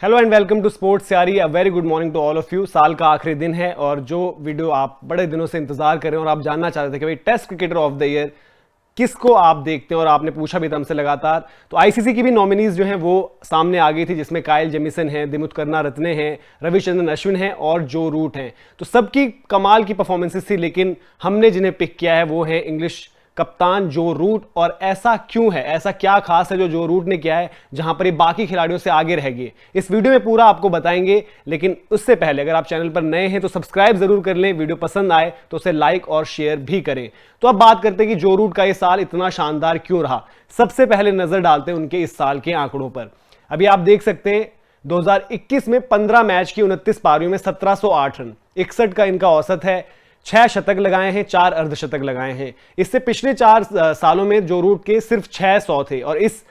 Hello and welcome to sports Yaari. A very good morning to all of you. साल का आखिरी दिन है और जो वीडियो आप बड़े दिनों से इंतजार कर रहे हैं और आप जानना चाहते थे कि भाई test cricketer of the year किसको आप देखते हैं और आपने पूछा भी था हमसे लगातार, तो आईसीसी की भी नॉमिनीज जो हैं वो सामने आ गई थी, जिसमें काइल जेमिसन हैं, दिमुथ करुणारत्ने हैं, रविचंद्रन अश्विन हैं और जो रूट हैं। तो सबकी कमाल की परफॉर्मेंसेस थी, लेकिन हमने जिन्हें पिक किया है वो है इंग्लिश कप्तान जो रूट। और ऐसा क्यों है, ऐसा क्या खास है जो रूट ने किया है जहां पर ये बाकी खिलाड़ियों से आगे रह गए, इस वीडियो में पूरा आपको बताएंगे। लेकिन उससे पहले अगर आप चैनल पर नए हैं तो सब्सक्राइब जरूर कर लें, वीडियो पसंद आए तो उसे लाइक और शेयर भी करें। तो अब बात करते हैं कि जो रूट का ये साल इतना शानदार क्यों रहा। सबसे पहले नजर डालते हैं उनके इस साल के आंकड़ों पर। अभी आप देख सकते हैं 2021 में 15 मैच की 29 पारियों में 1708 रन, 61 का इनका औसत है। 6 शतक लगाए हैं, 4 अर्धशतक लगाए हैं। इससे पिछले 4 सालों में जो रूट के सिर्फ 600 थे और इस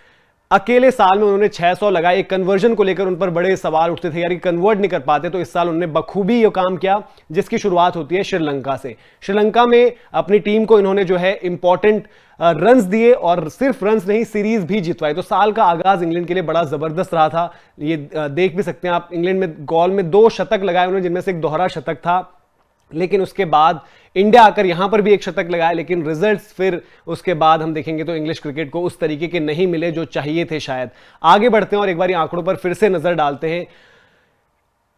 अकेले साल में उन्होंने 600 लगाए। एक कन्वर्जन को लेकर उन पर बड़े सवाल उठते थे, यार ये कन्वर्ट नहीं कर पाते, तो इस साल उन्होंने बखूबी ये काम किया, जिसकी शुरुआत होती है श्रीलंका से। श्रीलंका में अपनी टीम को इन्होंने जो है इंपॉर्टेंट रन्स दिए और सिर्फ रन्स नहीं, सीरीज भी जितवाई। तो साल का आगाज इंग्लैंड के लिए बड़ा जबरदस्त रहा था। ये देख भी सकते हैं आप, इंग्लैंड में गॉल में 2 शतक लगाए उन्होंने, जिनमें से एक दोहरा शतक था। लेकिन उसके बाद इंडिया आकर यहां पर भी एक शतक लगाया, लेकिन रिजल्ट्स फिर उसके बाद हम देखेंगे तो इंग्लिश क्रिकेट को उस तरीके के नहीं मिले जो चाहिए थे शायद। आगे बढ़ते हैं और एक बार आंकड़ों पर फिर से नजर डालते हैं।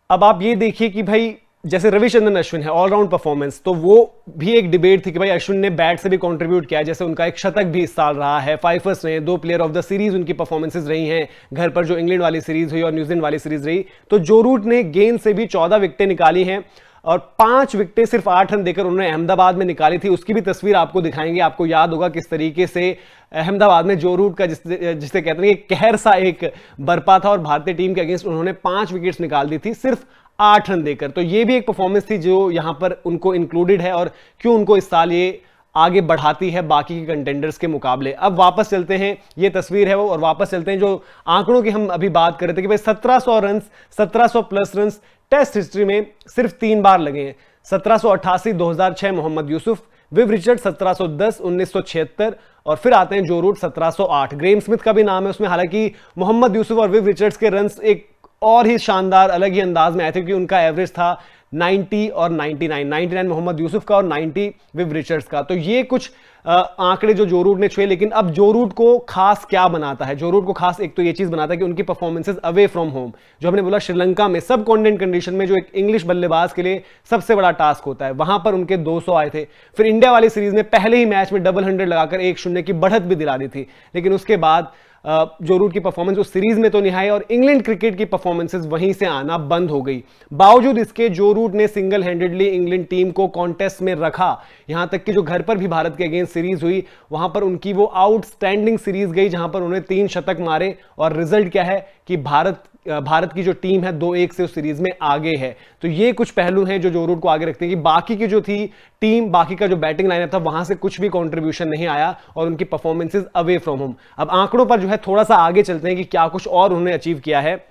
अब आप ये देखिए कि भाई जैसे रविचंद्रन अश्विन है, ऑलराउंड परफॉर्मेंस, तो वो भी एक डिबेट थी कि भाई अश्विन ने बैट से भी कंट्रीब्यूट किया, जैसे उनका एक शतक भी इस साल रहा है। 5 फर्स्ट रहे, 2 प्लेयर ऑफ द सीरीज उनकी परफॉर्मेंसेज रही हैं, घर पर जो इंग्लैंड वाली सीरीज हुई और न्यूजीलैंड वाली सीरीज रही। तो जो रूट ने गेंद से भी 14 विकेटें निकाली हैं और 5 विकेटें सिर्फ 8 रन देकर उन्होंने अहमदाबाद में निकाली थी। उसकी भी तस्वीर आपको दिखाएंगे। आपको याद होगा किस तरीके से अहमदाबाद में जो रूट का जिसे कहते हैं कि कहर सा एक बरपा था और भारतीय टीम के अगेंस्ट उन्होंने 5 विकेट्स निकाल दी थी सिर्फ 8 रन देकर। तो ये भी एक परफॉर्मेंस थी जो यहां पर उनको इंक्लूडेड है और क्यों उनको इस साल ये आगे बढ़ाती है बाकी के कंटेंडर्स के मुकाबले। अब वापस चलते हैं, ये तस्वीर है वो, और वापस चलते हैं जो आंकड़ों की हम अभी बात कर रहे थे कि भाई 1700 run, 1700 plus run test history में सिर्फ 3 बार लगे हैं। 1788 2006 मोहम्मद यूसुफ, विव रिचर्ड 1710 1976 और फिर आते हैं जो रूट 1708। ग्रेम स्मिथ का भी नाम है उसमें, हालांकि मोहम्मद यूसुफ और विव रिचर्ड्स के रन्स एक और ही शानदार अलग ही अंदाज में आए थे, क्योंकि उनका एवरेज था 90 और 99 मोहम्मद यूसुफ का और 90 विव रिचर्ड्स का। तो ये कुछ आंकड़े जो रूट ने छुए। लेकिन अब जो रूट को खास क्या बनाता है, जो रूट को खास एक तो ये चीज बनाता है कि उनकी परफॉर्मेंसेस अवे फ्रॉम होम, जो हमने बोला श्रीलंका में सब कॉन्टिनेंट कंडीशन में जो एक इंग्लिश बल्लेबाज के लिए सबसे बड़ा टास्क होता है, वहां पर उनके 200 आए थे। फिर इंडिया वाली सीरीज में पहले ही मैच में डबल 100 लगाकर 1-0 की बढ़त भी दिला दी थी। लेकिन उसके बाद जो रूट की परफॉर्मेंस उस सीरीज में तो नहीं आई और इंग्लैंड क्रिकेट की परफॉर्मेंसेस वहीं से आना बंद हो गई। बावजूद इसके जो रूट ने सिंगल हैंडेडली इंग्लैंड टीम को कॉन्टेस्ट में रखा, यहां तक कि जो घर पर भी भारत के अगेंस्ट सीरीज हुई वहां पर उनकी वो आउटस्टैंडिंग सीरीज गई, जहां पर उन्होंने 3 शतक मारे और रिजल्ट क्या है कि भारत की जो टीम है 2-1 से उस सीरीज में आगे है। तो ये कुछ पहलू हैं जो रूट को आगे रखते हैं कि बाकी की जो थी टीम, बाकी का जो बैटिंग लाइनअप था, वहां से कुछ भी कंट्रीब्यूशन नहीं आया और उनकी परफॉर्मेंसेस अवे फ्रॉम होम। अब आंकड़ों पर जो है थोड़ा सा आगे चलते हैं कि क्या कुछ और उन्होंने अचीव किया है।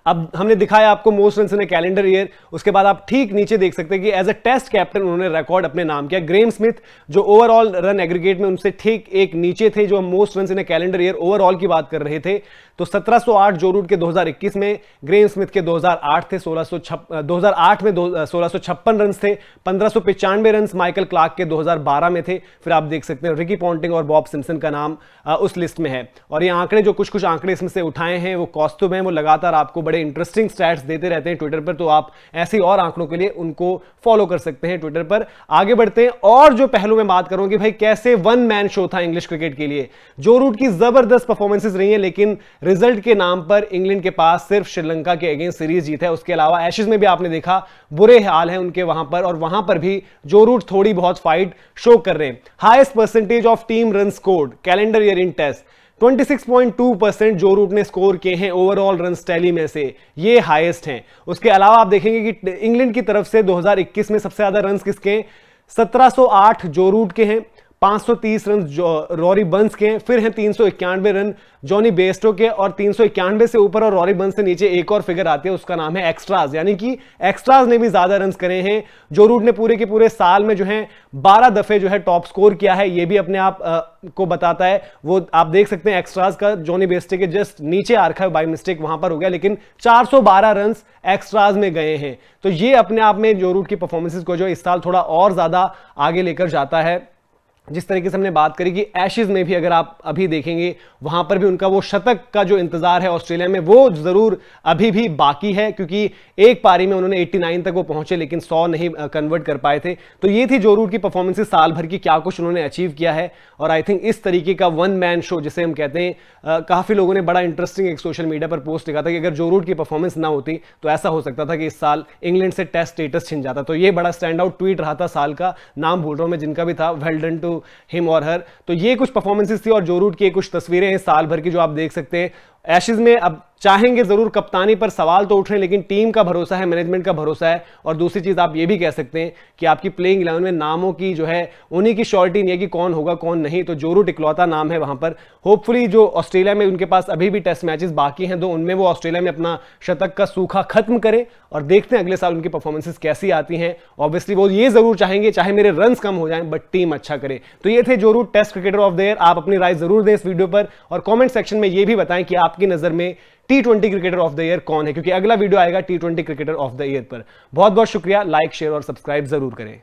अब हमने दिखाया आपको most runs in A calendar year, उसके बाद आप ठीक नीचे देख सकते हैं कि एज अ टेस्ट कैप्टन उन्होंने रिकॉर्ड अपने नाम किया। ग्रेम स्मिथ जो ओवरऑल रन एग्रीगेट में उनसे ठीक एक नीचे थे, जो most runs in A calendar year overall की बात कर रहे थे, तो 1708 जो रूट के 2021 में, ग्रेम स्मिथ के 2008 थे 2008 में 1656 रन थे। 1595 रन माइकल क्लार्क के 2012 में थे। फिर आप देख सकते हैं रिकी पॉन्टिंग और बॉब सिम्पसन का नाम उस लिस्ट में है। और ये आंकड़े जो कुछ आंकड़े इसमें से उठाए हैं वो कौस्तुभ हैं, वो लगातार आपको बड़े इंटरेस्टिंग स्टैट्स देते रहते हैं ट्विटर पर, तो आप ऐसे और आंकड़ों के लिए उनको फॉलो कर सकते हैं ट्विटर पर। आगे बढ़ते हैं और जो पहलू में बात करूंगी भाई कैसे वन मैन शो था इंग्लिश क्रिकेट के लिए। जो रूट की जबरदस्त परफॉर्मेंसेस रही है, लेकिन रिजल्ट के नाम पर इंग्लैंड के पास सिर्फ श्रीलंका के अगेंस्ट सीरीज जीत है। उसके अलावा एशेज में भी आपने देखा बुरे हाल है उनके वहां पर, और वहां पर भी जो रूट थोड़ी बहुत फाइट शो कर रहे हैं। Highest percentage of team run scored calendar year in test 26.2% Joe root ने स्कोर किए हैं ओवरऑल रन टैली में से, ये हाईएस्ट हैं। उसके अलावा आप देखेंगे कि इंग्लैंड की तरफ से 2021 में सबसे ज्यादा रन किसके हैं, 1708 जो रूट के हैं, 530 रन रॉरी बर्न्स के, फिर हैं 391 रन जॉनी बेयरस्टो के, और 391 से ऊपर और रॉरी बर्न्स से नीचे एक और फिगर आती है, उसका नाम है एक्स्ट्राज, यानी कि एक्स्ट्राज ने भी ज्यादा रन करे हैं। जो रूट ने पूरे के पूरे साल में जो है 12 दफे जो है टॉप स्कोर किया है, ये भी अपने आप को बताता है। वो आप देख सकते हैं एक्स्ट्राज का जॉनी बेयरस्टो के जस्ट नीचे आ रखा है, बाय मिस्टेक वहां पर हो गया, लेकिन 412 रन एक्स्ट्राज में गए हैं। तो ये अपने आप में जो रूट की परफॉर्मेंसेस को जो इस साल थोड़ा और ज्यादा आगे लेकर जाता है। जिस तरीके से हमने बात करी कि एशेज में भी अगर आप अभी देखेंगे, वहां पर भी उनका वो शतक का जो इंतजार है ऑस्ट्रेलिया में, वो जरूर अभी भी बाकी है, क्योंकि एक पारी में उन्होंने 89 तक वो पहुंचे, लेकिन 100 नहीं कन्वर्ट कर पाए थे। तो ये थी जो रूट की परफॉर्मेंसेस साल भर की, क्या कुछ उन्होंने अचीव किया है। और आई थिंक इस तरीके का वन मैन शो जिसे हम कहते हैं, काफी लोगों ने बड़ा इंटरेस्टिंग एक सोशल मीडिया पर पोस्ट लिखा था कि अगर जो रूट की परफॉर्मेंस ना होती तो ऐसा हो सकता था कि इस साल इंग्लैंड से टेस्ट स्टेटस छिन जाता। तो ये बड़ा स्टैंड आउट ट्वीट रहा था साल का, नाम भूल रहा हूं मैं जिनका भी था, वेल डन टू हिम और हर। तो ये कुछ परफॉर्मेंसेस थी और जो रूट की कुछ तस्वीरें हैं साल भर की जो आप देख सकते हैं। एशेज में अब चाहेंगे जरूर कप्तानी पर सवाल तो उठ रहे हैं, लेकिन टीम का भरोसा है, मैनेजमेंट का भरोसा है। और दूसरी चीज आप ये भी कह सकते हैं कि आपकी प्लेइंग 11 में नामों की जो है उन्हीं की श्योरिटी नहीं है कि कौन होगा कौन नहीं। तो जो रूट इकलौता नाम है वहां पर। होपफुली जो ऑस्ट्रेलिया में उनके पास अभी भी टेस्ट मैचेस बाकी हैं, तो उनमें वो ऑस्ट्रेलिया में अपना शतक का सूखा खत्म करे, और देखते हैं अगले साल उनकी परफॉर्मेंसेस कैसी आती हैं। ऑब्वियसली वो ये जरूर चाहेंगे चाहे मेरे रन कम हो जाएं, बट टीम अच्छा करे। तो ये थे Joe Root test cricketer of the year. आप अपनी राय जरूर दें इस वीडियो पर, और कॉमेंट सेक्शन में ये भी बताएं कि आपकी नजर में T20 cricketer of the year कौन है, क्योंकि अगला वीडियो आएगा T20 cricketer of the year पर। बहुत बहुत शुक्रिया, लाइक शेयर और सब्सक्राइब जरूर करें।